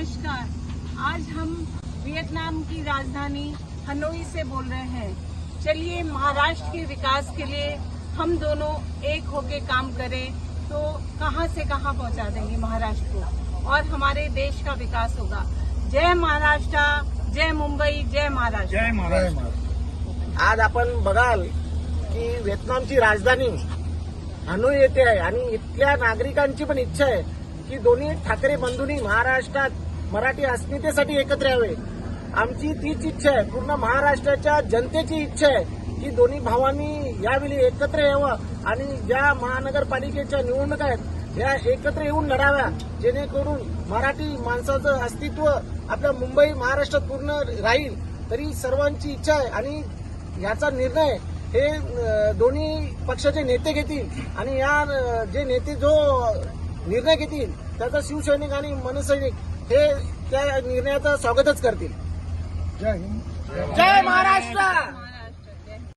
नमस्कार। आज हम वियतनाम की राजधानी हनोई से बोल रहे हैं। चलिए महाराष्ट्र के विकास के लिए हम दोनों एक होके काम करें तो कहां से कहां पहुंचा देंगे महाराष्ट्र को और हमारे देश का विकास होगा। जय महाराष्ट्र, जय मुंबई, जय महाराष्ट्र। जय महाराष्ट्र। आज आपण बघाल की व्हिएतनामची राजधानी हनोई येथे आहे आणि इथल्या नागरिकांची पण इच्छा आहे की दोन्ही ठाकरे बंधूंनी महाराष्ट्रात मराठी अस्मितेसाठी एकत्र यावे। आमची तीच इच्छा आहे, पूर्ण महाराष्ट्राच्या जनतेची इच्छा आहे की दोन्ही भावांनी यावेळी एकत्र यावं आणि ज्या महानगरपालिकेच्या निवडणुका आहेत या एकत्र येऊन लढाव्या, जेणेकरून मराठी माणसाचं अस्तित्व आपल्या मुंबई महाराष्ट्रात पूर्ण राहील। तरी सर्वांची इच्छा आहे आणि याचा निर्णय हे दोन्ही पक्षाचे नेते घेतील आणि या जे नेते जो निर्णय घेतील त्याचा शिवसैनिक आणि मनसैनिक हे त्या निर्णयाचं स्वागतच करतील। जय हिंद, जय महाराष्ट्र।